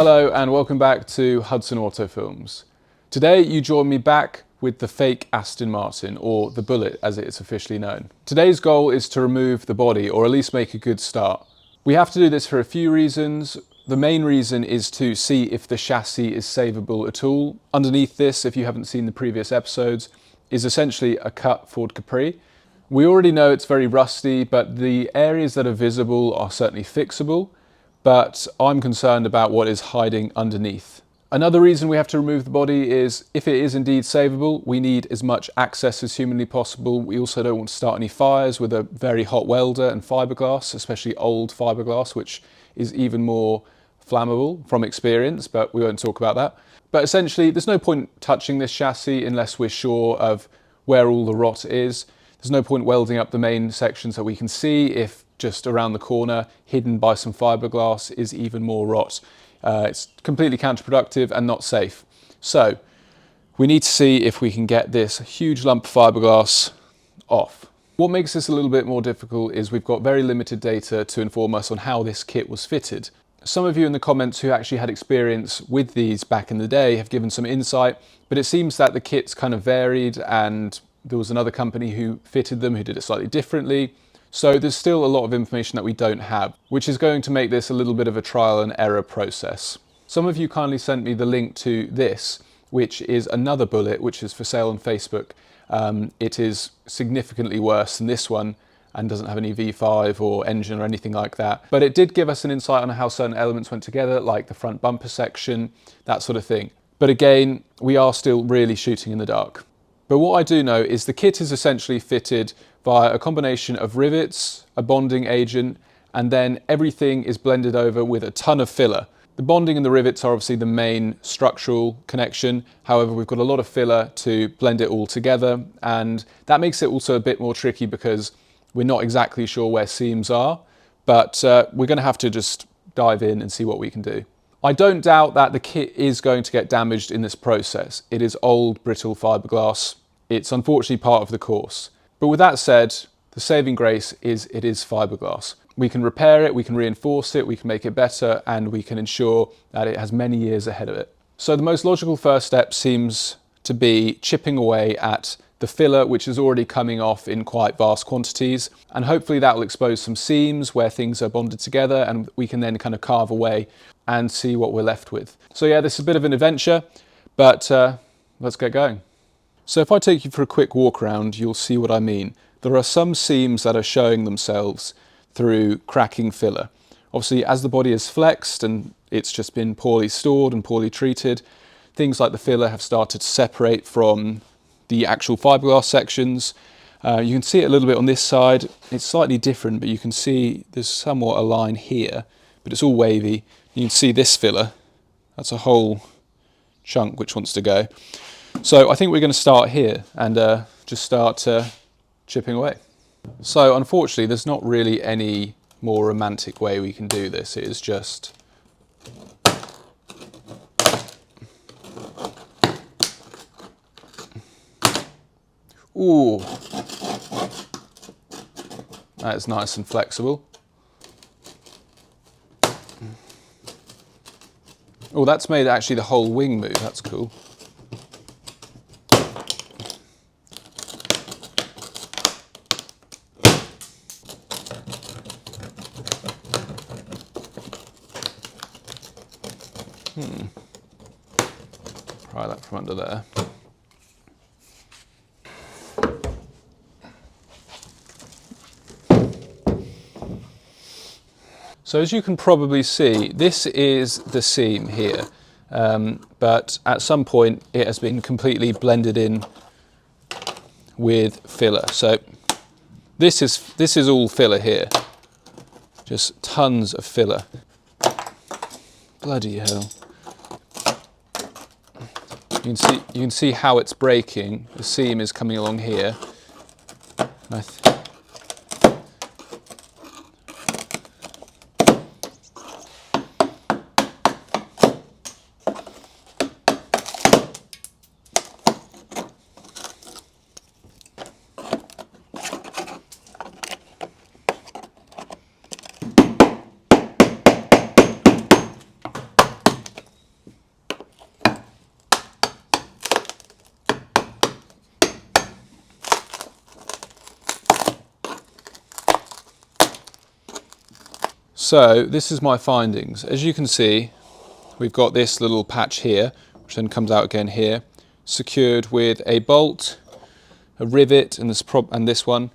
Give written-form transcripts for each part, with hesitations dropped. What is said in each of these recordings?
Hello and welcome back to Hudson Auto Films. Today you join me back with the fake Aston Martin, or the Bullet as it is officially known. Today's goal is to remove the body, or at least make a good start. We have to do this for a few reasons. The main reason is to see if the chassis is savable at all. Underneath this, if you haven't seen the previous episodes, is essentially a cut Ford Capri. We already know it's very rusty, but the areas that are visible are certainly fixable. But I'm concerned about what is hiding underneath. Another reason we have to remove the body is if it is indeed savable, we need as much access as humanly possible. We also don't want to start any fires with a very hot welder and fiberglass, especially old fiberglass, which is even more flammable from experience, but we won't talk about that. But essentially, there's no point touching this chassis unless we're sure of where all the rot is. There's no point welding up the main sections that we can see if just around the corner, hidden by some fiberglass, is even more rot. It's completely counterproductive and not safe. So we need to see if we can get this huge lump of fiberglass off. What makes this a little bit more difficult is we've got very limited data to inform us on how this kit was fitted. Some of you in the comments who actually had experience with these back in the day have given some insight, but it seems that the kits kind of varied and there was another company who fitted them who did it slightly differently. So there's still a lot of information that we don't have, which is going to make this a little bit of a trial and error process. Some of you kindly sent me the link to this, which is another Bullet, which is for sale on Facebook. It is significantly worse than this one and doesn't have any V5 or engine or anything like that. But it did give us an insight on how certain elements went together, like the front bumper section, that sort of thing. But again, we are still really shooting in the dark. But what I do know is the kit is essentially fitted via a combination of rivets, a bonding agent, and then everything is blended over with a ton of filler. The bonding and the rivets are obviously the main structural connection. However, we've got a lot of filler to blend it all together, and that makes it also a bit more tricky because we're not exactly sure where seams are, but we're going to have to just dive in and see what we can do. I don't doubt that the kit is going to get damaged in this process. It is old, brittle fiberglass. It's unfortunately part of the course. But with that said, the saving grace is it is fiberglass. We can repair it, we can reinforce it, we can make it better, and we can ensure that it has many years ahead of it. So the most logical first step seems to be chipping away at the filler, which is already coming off in quite vast quantities. And hopefully that will expose some seams where things are bonded together, and we can then kind of carve away and see what we're left with. So yeah, this is a bit of an adventure, but let's get going. So if I take you for a quick walk around, you'll see what I mean. There are some seams that are showing themselves through cracking filler. Obviously, as the body is flexed and it's just been poorly stored and poorly treated, things like the filler have started to separate from the actual fiberglass sections. You can see it a little bit on this side. It's slightly different, but you can see there's somewhat a line here, but it's all wavy. You can see this filler. That's a whole chunk which wants to go. So I think we're going to start here and just start chipping away. So unfortunately, there's not really any more romantic way we can do this. It is just ooh, that is nice and flexible. Oh, that's made actually the whole wing move. That's cool. Pry that from under there. So as you can probably see, this is the seam here, but at some point it has been completely blended in with filler. So this is all filler here, just tons of filler. Bloody hell. You can see how it's breaking. The seam is coming along here. And So this is my findings. As you can see, we've got this little patch here, which then comes out again here, secured with a bolt, a rivet, and this one.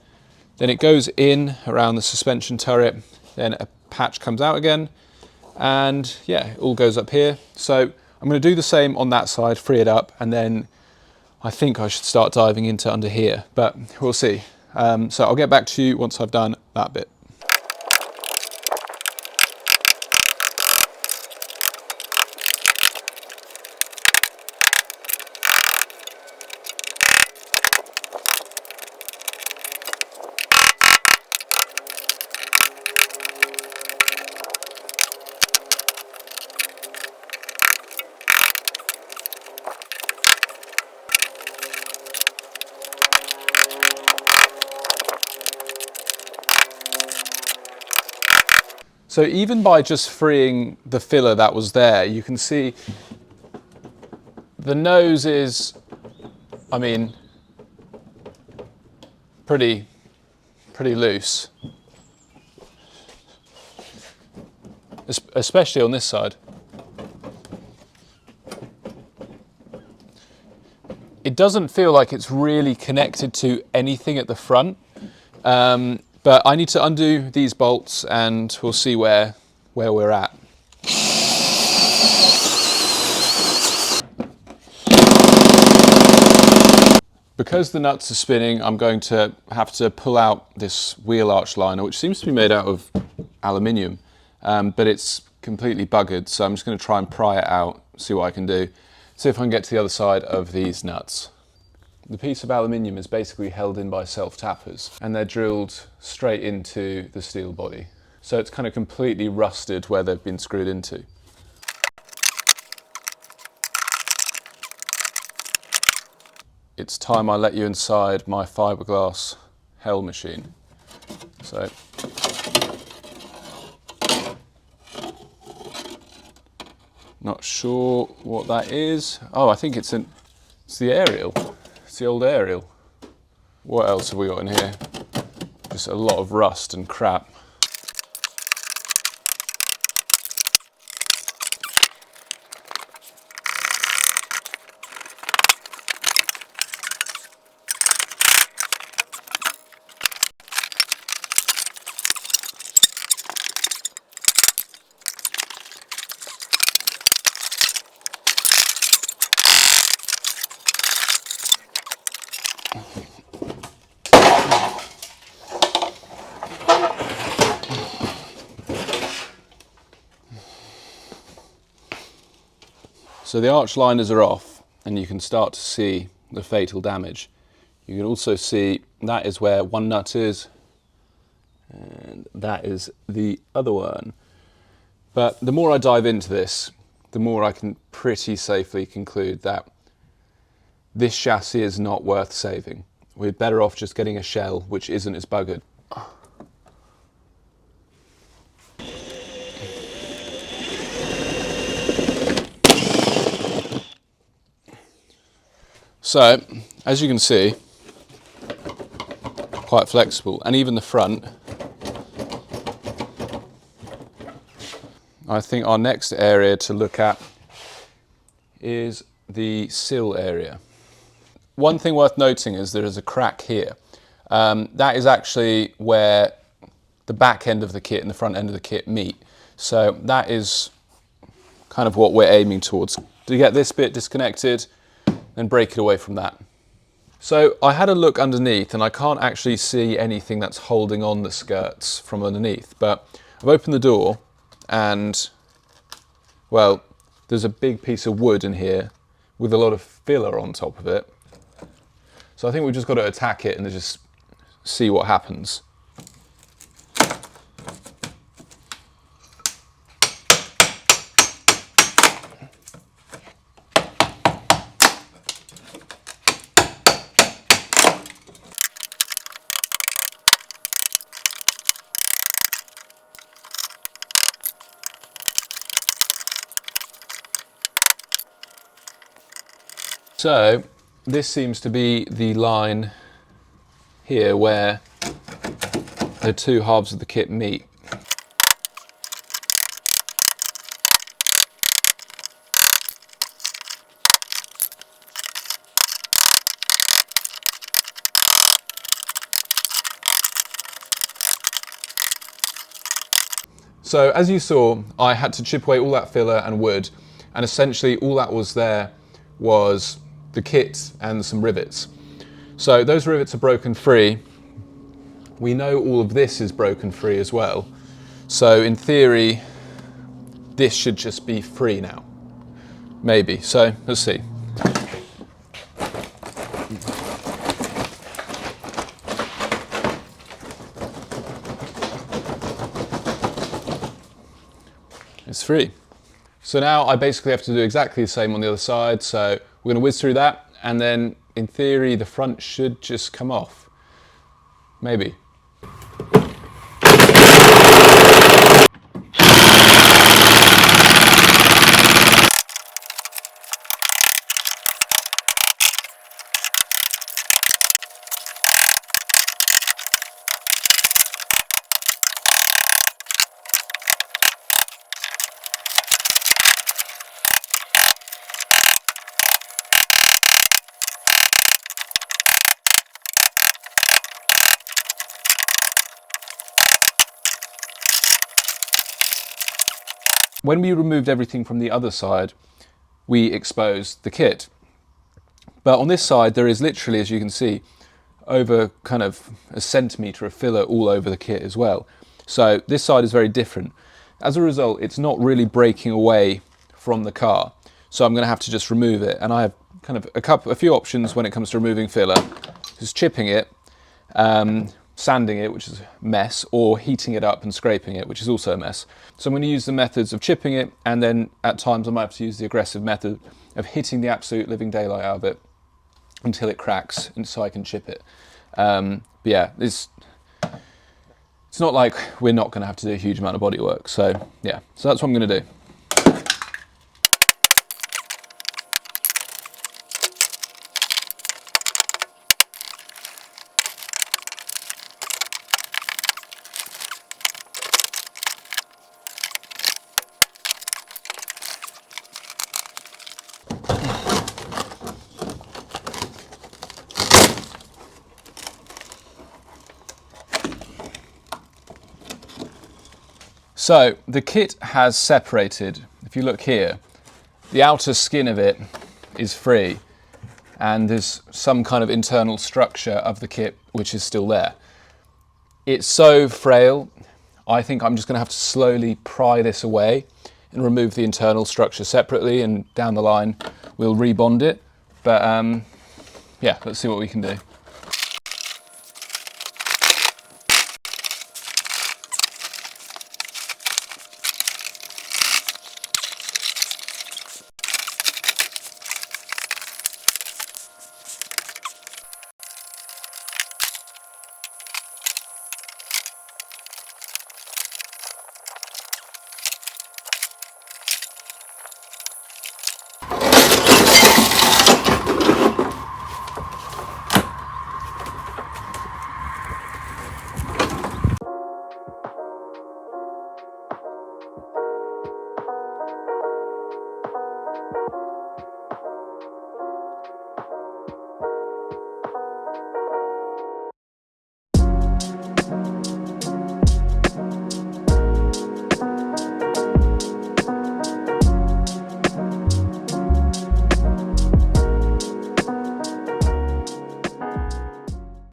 Then it goes in around the suspension turret, then a patch comes out again, and yeah, it all goes up here. So I'm going to do the same on that side, free it up, and then I think I should start diving into under here, but we'll see. So I'll get back to you once I've done that bit. So even by just freeing the filler that was there, you can see the nose is, I mean, pretty loose, especially on this side. It doesn't feel like it's really connected to anything at the front. But I need to undo these bolts and we'll see where we're at. Because the nuts are spinning, I'm going to have to pull out this wheel arch liner, which seems to be made out of aluminium, but it's completely buggered. So I'm just going to try and pry it out, see what I can do, see if I can get to the other side of these nuts. The piece of aluminium is basically held in by self-tappers, and they're drilled straight into the steel body. So it's kind of completely rusted where they've been screwed into. It's time I let you inside my fiberglass hell machine. So not sure what that is. Oh, I think it's the aerial. It's the old aerial. What else have we got in here? Just a lot of rust and crap. So the arch liners are off and you can start to see the fatal damage. You can also see that is where one nut is and that is the other one. But the more I dive into this, the more I can pretty safely conclude that this chassis is not worth saving. We're better off just getting a shell which isn't as buggered. So, as you can see, quite flexible, and even the front. I think our next area to look at is the sill area. One thing worth noting is there is a crack here. That is actually where the back end of the kit and the front end of the kit meet. So that is kind of what we're aiming towards. To get this bit disconnected, then break it away from that. So I had a look underneath and I can't actually see anything that's holding on the skirts from underneath, but I've opened the door and, well, there's a big piece of wood in here with a lot of filler on top of it. So I think we've just got to attack it and just see what happens. So this seems to be the line here where the two halves of the kit meet. So as you saw, I had to chip away all that filler and wood, and essentially all that was there was the kit and some rivets. So those rivets are broken free. We know all of this is broken free as well. So in theory, this should just be free now. Maybe. So let's see. It's free. So now I basically have to do exactly the same on the other side. So we're going to whiz through that, and then in theory the front should just come off. Maybe. When we removed everything from the other side, we exposed the kit. But on this side, there is literally, as you can see, over kind of a centimetre of filler all over the kit as well. So this side is very different. As a result, it's not really breaking away from the car. So I'm going to have to just remove it. And I have kind of a few options when it comes to removing filler. Just chipping it, sanding it, which is a mess, or heating it up and scraping it, which is also a mess. So I'm going to use the methods of chipping it, and then at times I might have to use the aggressive method of hitting the absolute living daylight out of it until it cracks, and so I can chip it. But yeah, it's not like we're not going to have to do a huge amount of body work. So yeah, so that's what I'm going to do. So the kit has separated. If you look here, the outer skin of it is free, and there's some kind of internal structure of the kit which is still there. It's so frail, I think I'm just going to have to slowly pry this away and remove the internal structure separately, and down the line we'll rebond it. But yeah, let's see what we can do.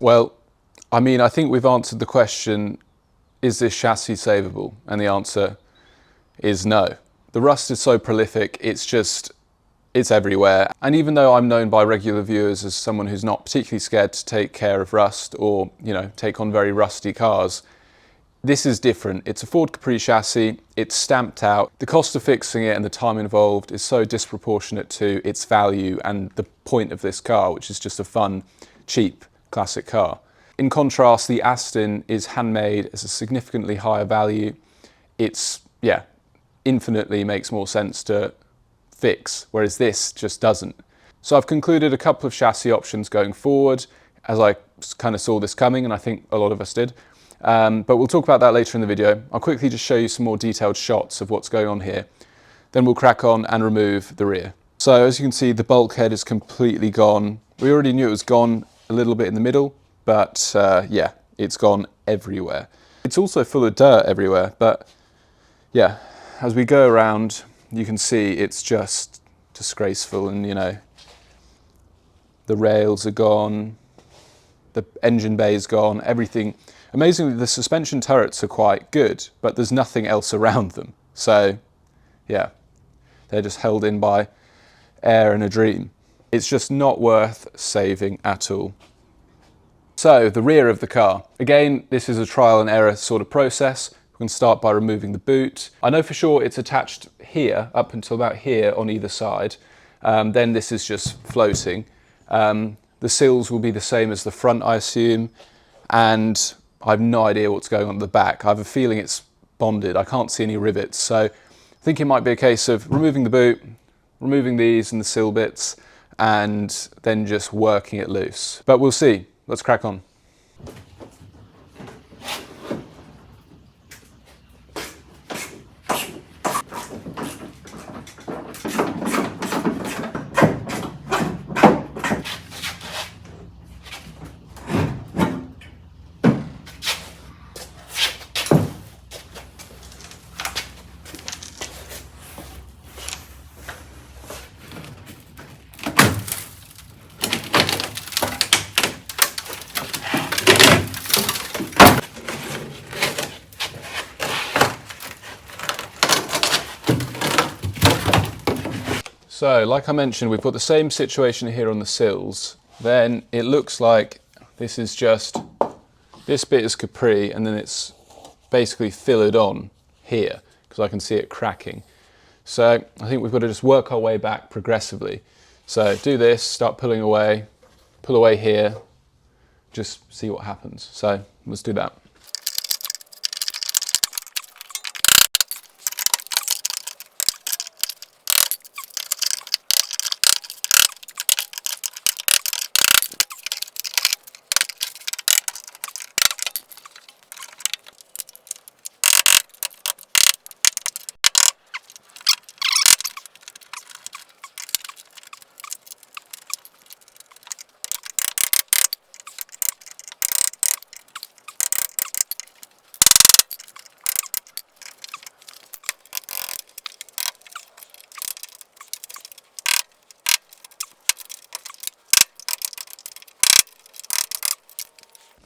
Well, I mean, I think we've answered the question, is this chassis savable? And the answer is no. The rust is so prolific, it's everywhere. And even though I'm known by regular viewers as someone who's not particularly scared to take care of rust or, you know, take on very rusty cars, this is different. It's a Ford Capri chassis, it's stamped out. The cost of fixing it and the time involved is so disproportionate to its value and the point of this car, which is just a fun, cheap, classic car. In contrast, the Aston is handmade as a significantly higher value. It's, yeah, infinitely makes more sense to fix, whereas this just doesn't. So I've concluded a couple of chassis options going forward, as I kind of saw this coming, and I think a lot of us did. But we'll talk about that later in the video. I'll quickly just show you some more detailed shots of what's going on here. Then we'll crack on and remove the rear. So as you can see, the bulkhead is completely gone. We already knew it was gone a little bit in the middle, but yeah, it's gone everywhere. It's also full of dirt everywhere, but Yeah, as we go around, you can see it's just disgraceful, and you know, the rails are gone, the engine bay is gone, everything. Amazingly, the suspension turrets are quite good, but there's nothing else around them. So, yeah, they're just held in by air and a dream. It's just not worth saving at all. So, the rear of the car. Again, this is a trial and error sort of process. We can start by removing the boot. I know for sure it's attached here, up until about here on either side. Then this is just floating. The sills will be the same as the front, I assume. And I have no idea what's going on at the back. I have a feeling it's bonded. I can't see any rivets. So I think it might be a case of removing the boot, removing these and the sill bits, and then just working it loose. But we'll see. Let's crack on. So, like I mentioned, we've got the same situation here on the sills. Then it looks like this is just, this bit is capri, and then it's basically fillered on here, because I can see it cracking. So I think we've got to just work our way back progressively. So do this, start pulling away, pull away here, just see what happens. So let's do that.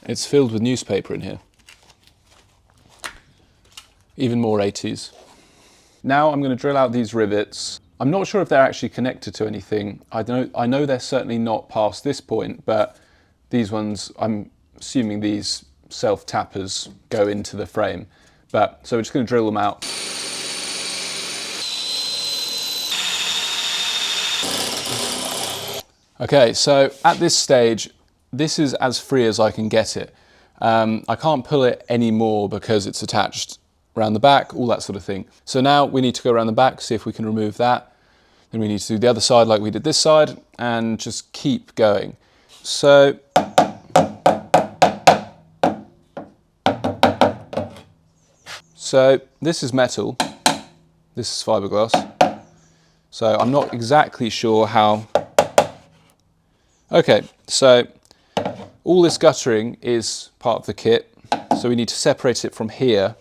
It's filled with newspaper in here. Even more 80s. Now I'm going to drill out these rivets. I'm not sure if they're actually connected to anything. I know they're certainly not past this point, but these ones, I'm assuming these self-tappers go into the frame. So we're just going to drill them out. Okay, so at this stage, this is as free as I can get it. I can't pull it anymore because it's attached around the back, all that sort of thing. So now we need to go around the back, see if we can remove that. Then we need to do the other side like we did this side, and just keep going. So this is metal, this is fiberglass. So I'm not exactly sure how. Okay, so all this guttering is part of the kit, so we need to separate it from here.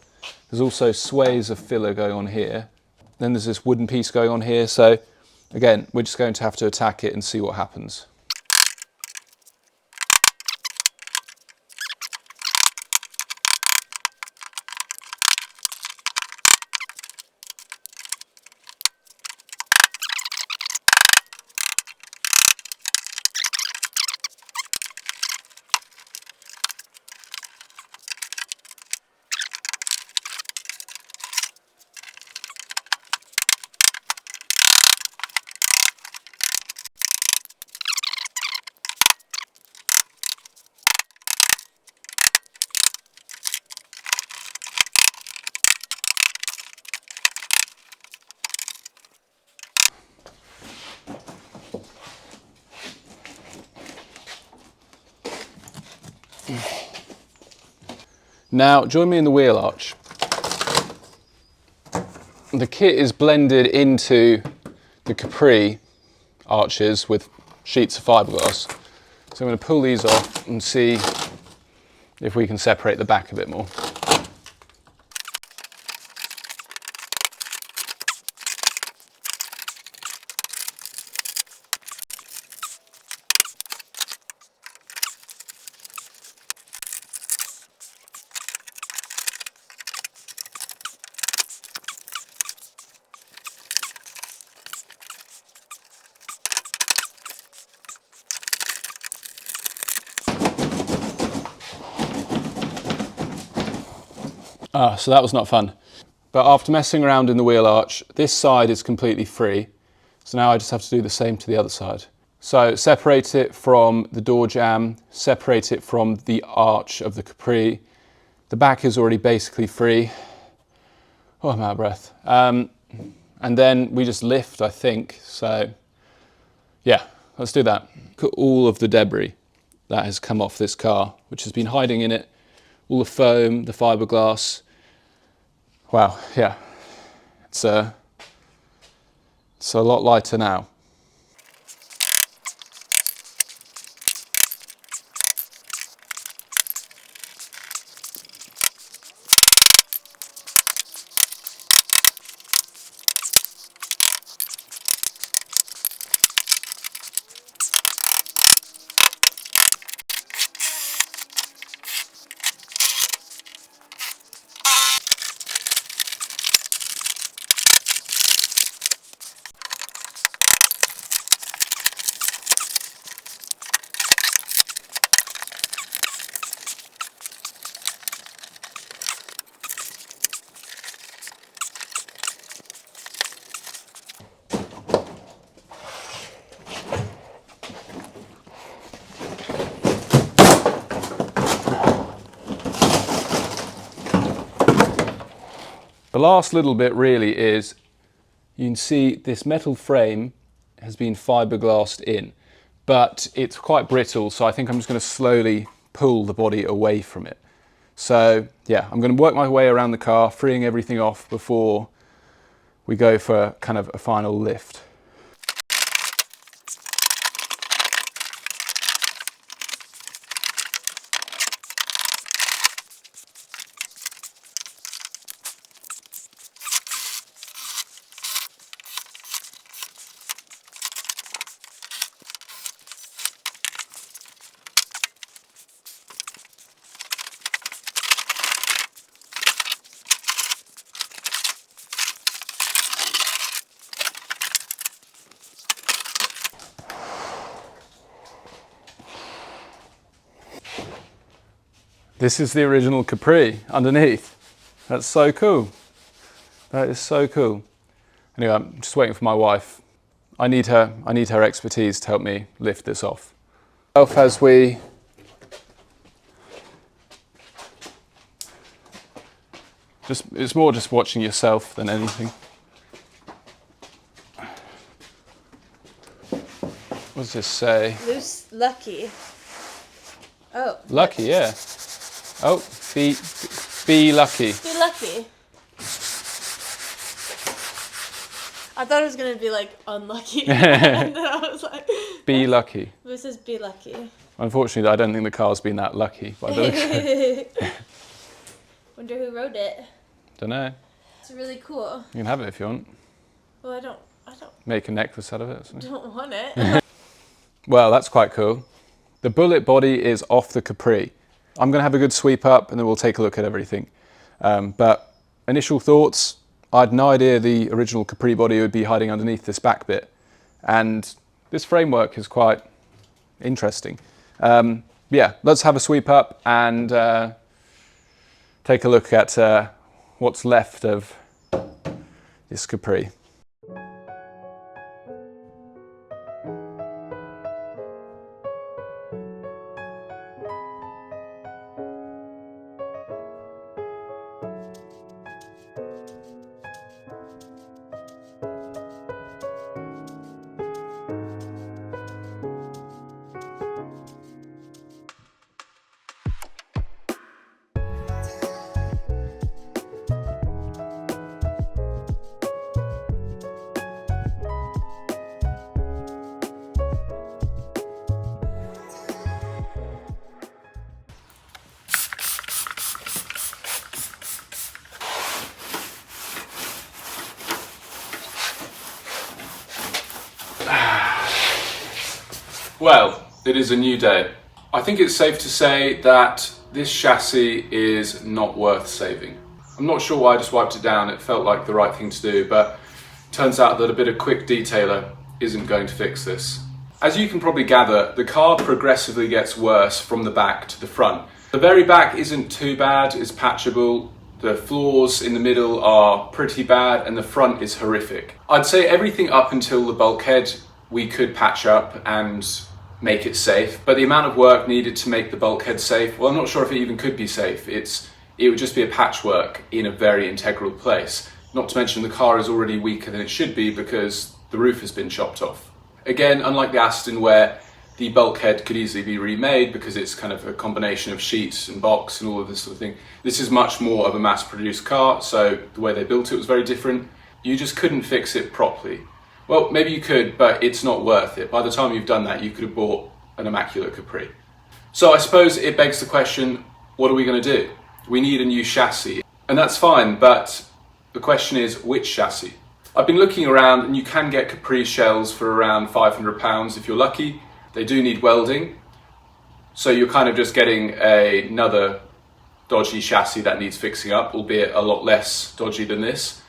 There's also sways of filler going on here. Then there's this wooden piece going on here, so again, we're just going to have to attack it and see what happens. Now, join me in the wheel arch. The kit is blended into the capri arches with sheets of fiberglass. So I'm going to pull these off and see if we can separate the back a bit more. So that was not fun. But after messing around in the wheel arch, this side is completely free. So now I just have to do the same to the other side. So separate it from the door jamb, separate it from the arch of the Capri. The back is already basically free. Oh, I'm out of breath. And then we just lift, I think. So yeah, let's do that. Look at all of the debris that has come off this car, which has been hiding in it. All the foam, the fiberglass. Wow, yeah. It's a lot lighter now. The last little bit really is, you can see this metal frame has been fiberglassed in, but it's quite brittle, so I think I'm just going to slowly pull the body away from it. So yeah, I'm going to work my way around the car, freeing everything off before we go for kind of a final lift. This is the original Capri underneath. That's so cool. That is so cool. Anyway, I'm just waiting for my wife. I need her expertise to help me lift this off. As we it's more just watching yourself than anything. What does this say? Loose, lucky. Oh. Lucky, yeah. Oh, be lucky. Be lucky. I thought it was gonna be like unlucky. And then I was like, be lucky. This is be lucky. Unfortunately, I don't think the car's been that lucky by the looks of it. Wonder who wrote it. Don't know. It's really cool. You can have it if you want. Well, I don't Make a necklace out of it or something. don't want it. Well, that's quite cool. The bullet body is off the Capri. I'm going to have a good sweep up and then we'll take a look at everything. But initial thoughts, I had no idea the original Capri body would be hiding underneath this back bit. And this framework is quite interesting. Yeah, let's have a sweep up and take a look at what's left of this Capri. Well, it is a new day. I think it's safe to say that this chassis is not worth saving. I'm not sure why I just wiped it down, it felt like the right thing to do, but turns out that a bit of quick detailer isn't going to fix this. As you can probably gather, the car progressively gets worse from the back to the front. The very back isn't too bad, it's patchable. The floors in the middle are pretty bad and the front is horrific. I'd say everything up until the bulkhead we could patch up and make it safe, but the amount of work needed to make the bulkhead safe, well, I'm not sure if it even could be safe. It would just be a patchwork in a very integral place. Not to mention the car is already weaker than it should be because the roof has been chopped off. Again, unlike the Aston where the bulkhead could easily be remade because it's kind of a combination of sheets and box and all of this sort of thing. This is much more of a mass-produced car, so the way they built it was very different. You just couldn't fix it properly. Well, maybe you could, but it's not worth it. By the time you've done that, you could have bought an immaculate Capri. So I suppose it begs the question, what are we going to do? We need a new chassis, and that's fine, but the question is, which chassis? I've been looking around, and you can get Capri shells for around £500 if you're lucky. They do need welding, so you're kind of just getting another dodgy chassis that needs fixing up, albeit a lot less dodgy than this.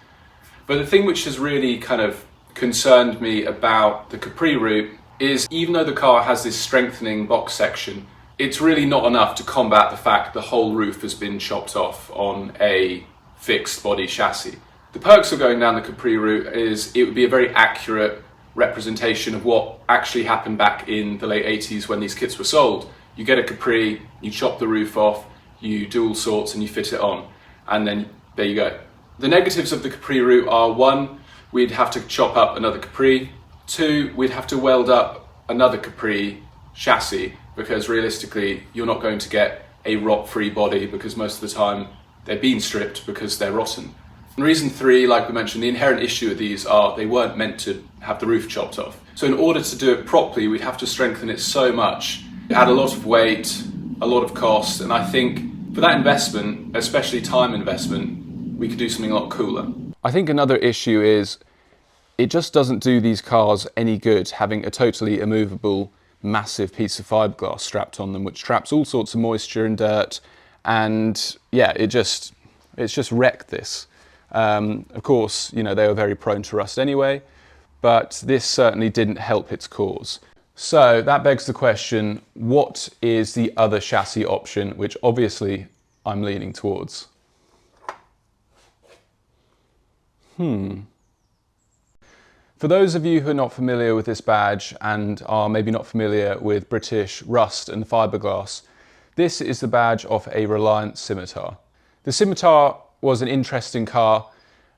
But the thing which has really kind of concerned me about the Capri route is, even though the car has this strengthening box section, it's really not enough to combat the fact the whole roof has been chopped off on a fixed body chassis. The perks of going down the Capri route is it would be a very accurate representation of what actually happened back in the late 80s when these kits were sold. You get a Capri, you chop the roof off, you do all sorts and you fit it on, and then there you go. The negatives of the Capri route are: 1, we'd have to chop up another Capri; 2, we'd have to weld up another Capri chassis, because realistically you're not going to get a rot-free body because most of the time they're being stripped because they're rotten. And reason 3, like we mentioned, the inherent issue of these are they weren't meant to have the roof chopped off. So in order to do it properly, we'd have to strengthen it so much, add a lot of weight, a lot of cost, and I think for that investment, especially time investment, we could do something a lot cooler. I think another issue is it just doesn't do these cars any good having a totally immovable, massive piece of fiberglass strapped on them, which traps all sorts of moisture and dirt, and yeah, it's just wrecked this. Of course, you know, they were very prone to rust anyway, but this certainly didn't help its cause. So that begs the question, what is the other chassis option, which obviously I'm leaning towards? For those of you who are not familiar with this badge and are maybe not familiar with British rust and fiberglass, this is the badge of a Reliant Scimitar. The Scimitar was an interesting car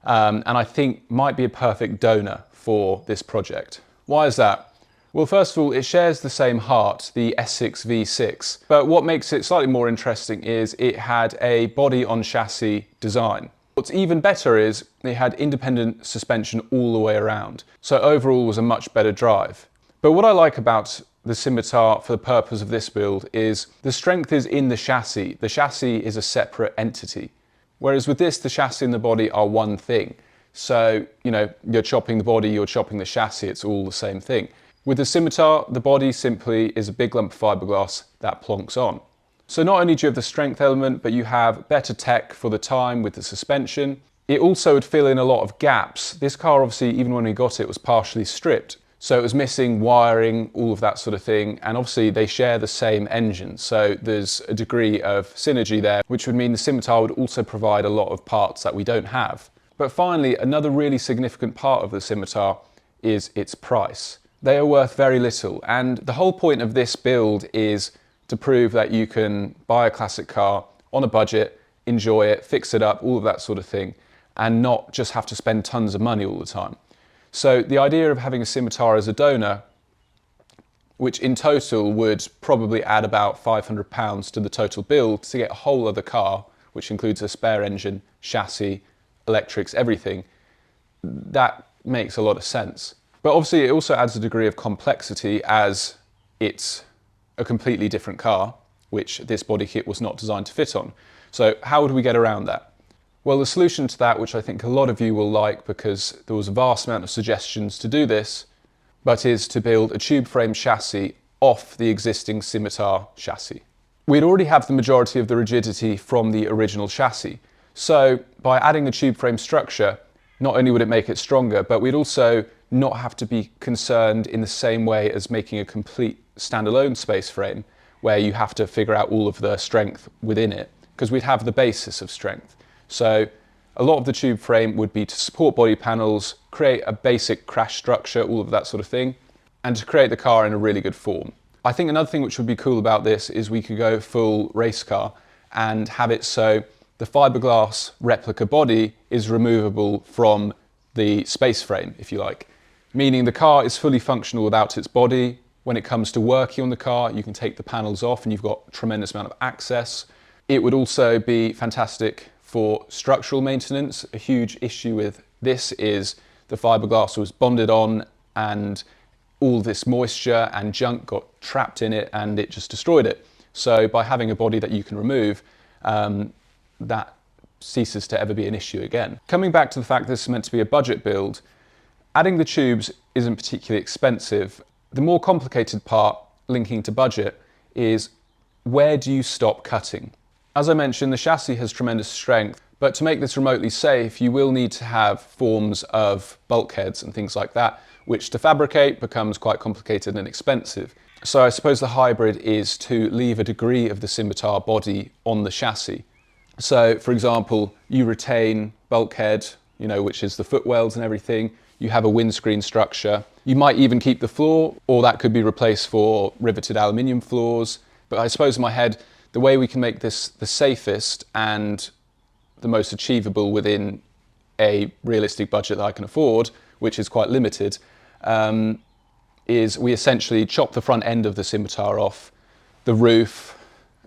and I think might be a perfect donor for this project. Why is that? Well, first of all, it shares the same heart, the S6 V6, but what makes it slightly more interesting is it had a body on chassis design. What's even better is it had independent suspension all the way around, so overall was a much better drive. But what I like about the Scimitar for the purpose of this build is the strength is in the chassis. The chassis is a separate entity. Whereas with this, the chassis and the body are one thing. So, you know, you're chopping the body, you're chopping the chassis, it's all the same thing. With the Scimitar, the body simply is a big lump of fiberglass that plonks on. So not only do you have the strength element, but you have better tech for the time with the suspension. It also would fill in a lot of gaps. This car obviously, even when we got it, was partially stripped. So it was missing wiring, all of that sort of thing. And obviously they share the same engine. So there's a degree of synergy there, which would mean the Scimitar would also provide a lot of parts that we don't have. But finally, another really significant part of the Scimitar is its price. They are worth very little. And the whole point of this build is to prove that you can buy a classic car on a budget, enjoy it, fix it up, all of that sort of thing, and not just have to spend tons of money all the time. So the idea of having a Scimitar as a donor, which in total would probably add about £500 to the total build to get a whole other car, which includes a spare engine, chassis, electrics, everything, that makes a lot of sense. But obviously it also adds a degree of complexity as it's a completely different car, which this body kit was not designed to fit on. So how would we get around that? Well, the solution to that, which I think a lot of you will like because there was a vast amount of suggestions to do this, but is to build a tube frame chassis off the existing Scimitar chassis. We'd already have the majority of the rigidity from the original chassis. So by adding the tube frame structure, not only would it make it stronger, but we'd also not have to be concerned in the same way as making a complete standalone space frame where you have to figure out all of the strength within it, because we'd have the basis of strength. So a lot of the tube frame would be to support body panels, create a basic crash structure, all of that sort of thing, and to create the car in a really good form. I think another thing which would be cool about this is we could go full race car and have it so the fiberglass replica body is removable from the space frame, if you like. Meaning the car is fully functional without its body. When it comes to working on the car, you can take the panels off and you've got a tremendous amount of access. It would also be fantastic for structural maintenance. A huge issue with this is the fiberglass was bonded on and all this moisture and junk got trapped in it and it just destroyed it. So by having a body that you can remove, that ceases to ever be an issue again. Coming back to the fact this is meant to be a budget build, adding the tubes isn't particularly expensive. The more complicated part linking to budget is where do you stop cutting? As I mentioned, the chassis has tremendous strength, but to make this remotely safe, you will need to have forms of bulkheads and things like that, which to fabricate becomes quite complicated and expensive. So I suppose the hybrid is to leave a degree of the Scimitar body on the chassis. So for example, you retain bulkhead, which is the footwells and everything. You have a windscreen structure. You might even keep the floor, or that could be replaced for riveted aluminium floors. But I suppose in my head, the way we can make this the safest and the most achievable within a realistic budget that I can afford, which is quite limited, is we essentially chop the front end of the Scimitar off, the roof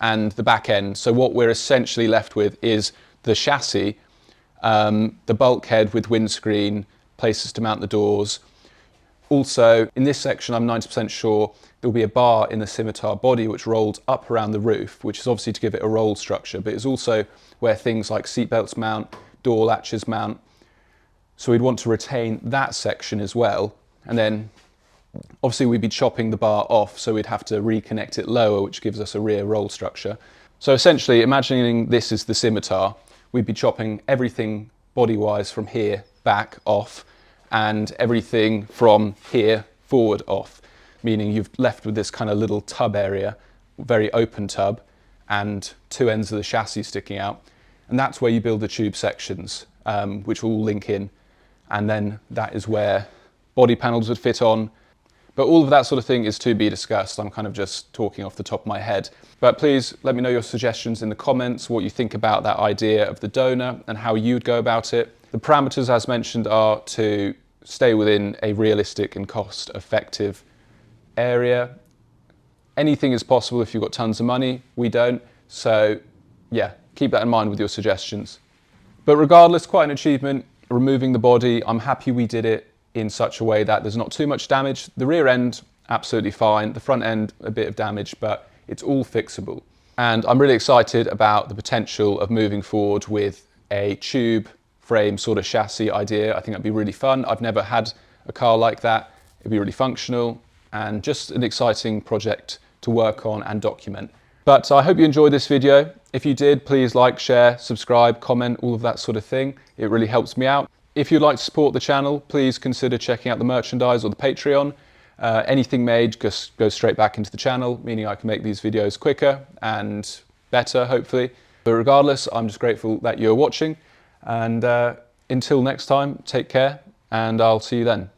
and the back end. So what we're essentially left with is the chassis, the bulkhead with windscreen, places to mount the doors. Also, in this section, I'm 90% sure there'll be a bar in the Scimitar body which rolls up around the roof, which is obviously to give it a roll structure, but it's also where things like seatbelts mount, door latches mount. So we'd want to retain that section as well. And then obviously we'd be chopping the bar off, so we'd have to reconnect it lower, which gives us a rear roll structure. So essentially, imagining this is the Scimitar, we'd be chopping everything body-wise from here back off, and everything from here forward off, meaning you've left with this kind of little tub area, very open tub, and two ends of the chassis sticking out. And that's where you build the tube sections, which will all link in. And then that is where body panels would fit on. But all of that sort of thing is to be discussed. I'm kind of just talking off the top of my head. But please let me know your suggestions in the comments, what you think about that idea of the donor and how you'd go about it. The parameters, as mentioned, are to stay within a realistic and cost-effective area. Anything is possible if you've got tons of money. We don't. So yeah, keep that in mind with your suggestions. But regardless, quite an achievement. Removing the body, I'm happy we did it in such a way that there's not too much damage. The rear end, absolutely fine. The front end, a bit of damage, but it's all fixable. And I'm really excited about the potential of moving forward with a tube frame sort of chassis idea. I think that'd be really fun. I've never had a car like that. It'd be really functional and just an exciting project to work on and document. But I hope you enjoyed this video. If you did, please like, share, subscribe, comment, all of that sort of thing. It really helps me out. If you'd like to support the channel, please consider checking out the merchandise or the Patreon. Anything made just goes straight back into the channel, meaning I can make these videos quicker and better, hopefully. But regardless, I'm just grateful that you're watching. And until next time, take care, and I'll see you then.